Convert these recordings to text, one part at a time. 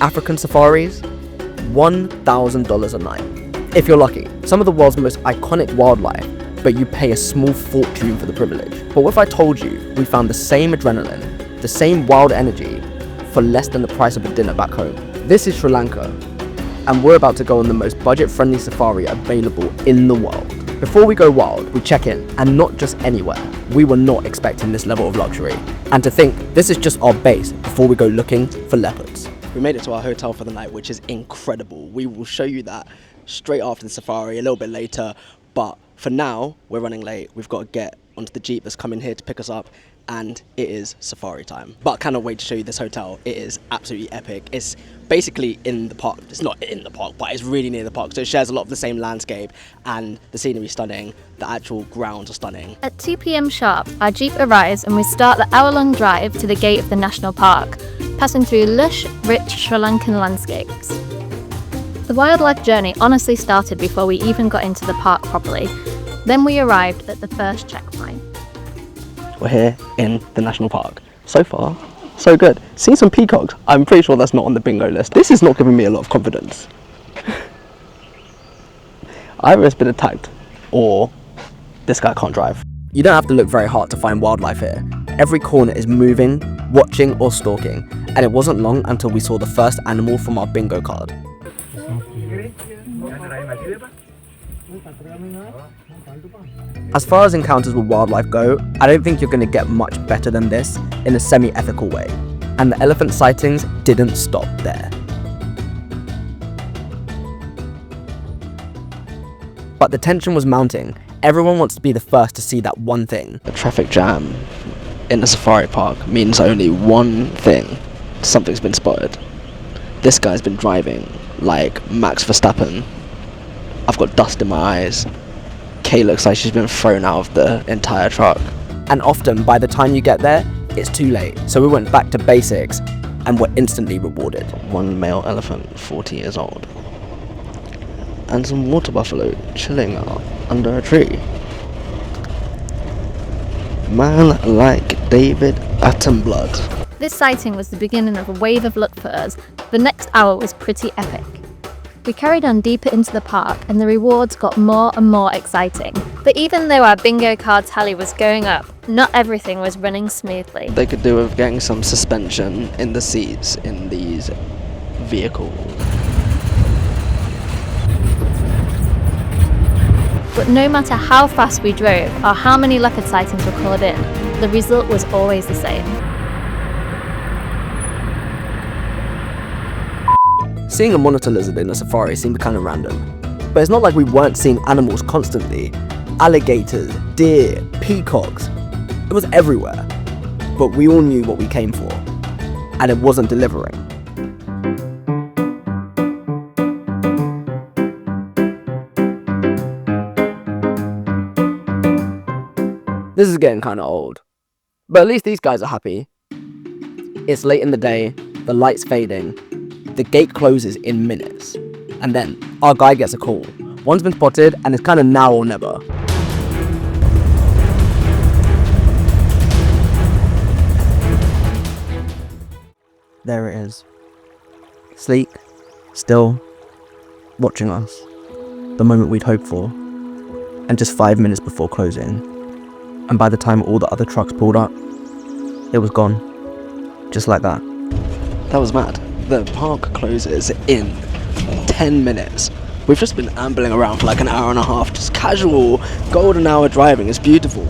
African safaris, $1,000 a night. If you're lucky. Some of the world's most iconic wildlife, but you pay a small fortune for the privilege. But what if I told you we found the same adrenaline, the same wild energy, for less than the price of a dinner back home? This is Sri Lanka, and we're about to go on the most budget-friendly safari available in the world. Before we go wild, we check in, and not just anywhere. We were not expecting this level of luxury. And to think, this is just our base before we go looking for leopards. We made it to our hotel for the night, which is incredible. We will show you that straight after the safari, a little bit later. But for now, we're running late. We've got to get onto the Jeep that's coming here to pick us up, and it is safari time. But I cannot wait to show you this hotel. It is absolutely epic. It's basically in the park. It's not in the park, but it's really near the park. So it shares a lot of the same landscape, and the scenery is stunning. The actual grounds are stunning. At 2 p.m. sharp, our Jeep arrives and we start the hour-long drive to the gate of the national park, passing through lush, rich Sri Lankan landscapes. The wildlife journey honestly started before we even got into the park properly. Then we arrived at the first checkpoint. We're here in the national park. So far, so good. Seeing some peacocks. I'm pretty sure that's not on the bingo list. This is not giving me a lot of confidence. Either it's been attacked or this guy can't drive. You don't have to look very hard to find wildlife here. Every corner is moving, watching or stalking, and it wasn't long until we saw the first animal from our bingo card. As far as encounters with wildlife go, I don't think you're going to get much better than this in a semi-ethical way. And the elephant sightings didn't stop there. But the tension was mounting. Everyone wants to be the first to see that one thing. The traffic jam in the safari park means only one thing. Something's been spotted. This guy's been driving like Max Verstappen. I've got dust in my eyes. Kay looks like she's been thrown out of the entire truck. And often, by the time you get there, it's too late. So we went back to basics and were instantly rewarded. One male elephant, 40 years old. And some water buffalo chilling out under a tree. Man like David Attenborough. This sighting was the beginning of a wave of luck for us. The next hour was pretty epic. We carried on deeper into the park and the rewards got more and more exciting. But even though our bingo card tally was going up, not everything was running smoothly. They could do with getting some suspension in the seats in these vehicles. But no matter how fast we drove or how many leopard sightings were called in, the result was always the same. Seeing a monitor lizard in a safari seemed kind of random. But it's not like we weren't seeing animals constantly. Alligators, deer, peacocks. It was everywhere. But we all knew what we came for. And it wasn't delivering. This is getting kind of old. But at least these guys are happy. It's late in the day, the light's fading. The gate closes in minutes. And then, our guy gets a call. One's been spotted and it's kind of now or never. There it is. Sleek, still, watching us. The moment we'd hoped for. And just 5 minutes before closing. And by the time all the other trucks pulled up, it was gone. Just like that. That was mad. The park closes in 10 minutes. We've just been ambling around for like an hour and a half, just casual golden hour driving. It's beautiful.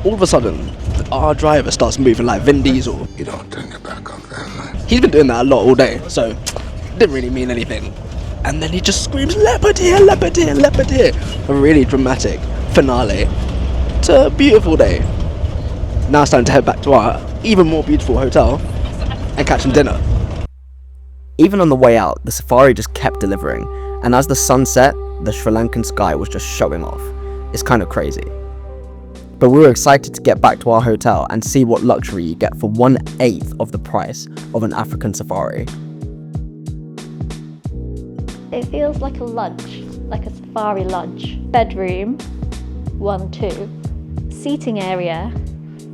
All of a sudden, our driver starts moving like Vin Diesel. You don't turn your back on family. He's been doing that a lot all day, so it didn't really mean anything. And then he just screams, leopard here, leopard here, leopard here. A really dramatic finale to a beautiful day. Now it's time to head back to our even more beautiful hotel and catch some dinner. Even on the way out, the safari just kept delivering, and as the sun set, the Sri Lankan sky was just showing off. It's kind of crazy. But we were excited to get back to our hotel and see what luxury you get for 1/8 of the price of an African safari. It feels like a lodge, like a safari lodge. Bedroom, 1-2. Seating area,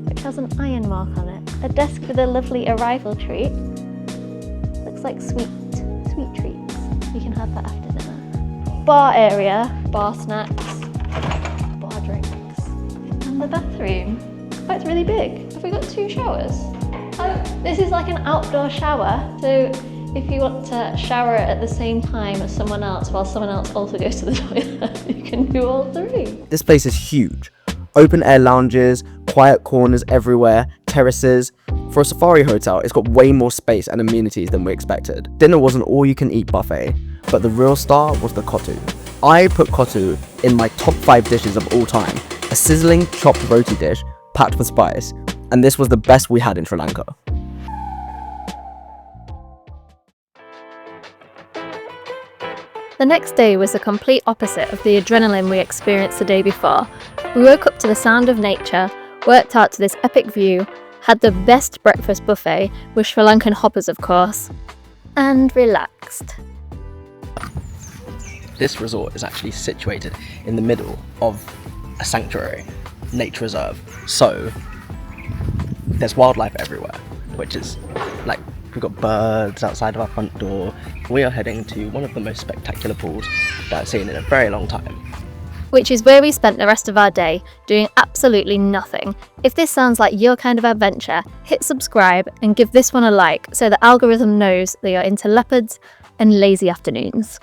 which has an iron mark on it. A desk with a lovely arrival treat. Looks like sweet treats. You can have that after dinner. Bar area, bar snacks, bar drinks. And the bathroom. Oh, it's really big. Have we got 2 showers? Oh, this is like an outdoor shower. So if you want to shower at the same time as someone else while someone else also goes to the toilet, you can do all 3. This place is huge. Open air lounges, quiet corners everywhere, terraces. For a safari hotel, it's got way more space and amenities than we expected. Dinner was an all-you-can-eat buffet, but the real star was the kotu. I put kotu in my top 5 dishes of all time, a sizzling chopped roti dish packed with spice, and this was the best we had in Sri Lanka. The next day was the complete opposite of the adrenaline we experienced the day before. We woke up to the sound of nature, worked out to this epic view, had the best breakfast buffet, with Sri Lankan hoppers of course, and relaxed. This resort is actually situated in the middle of a sanctuary, nature reserve. So there's wildlife everywhere, which is like, we've got birds outside of our front door. We are heading to one of the most spectacular pools that I've seen in a very long time. Which is where we spent the rest of our day, doing absolutely nothing. If this sounds like your kind of adventure, hit subscribe and give this one a like so the algorithm knows that you're into leopards and lazy afternoons.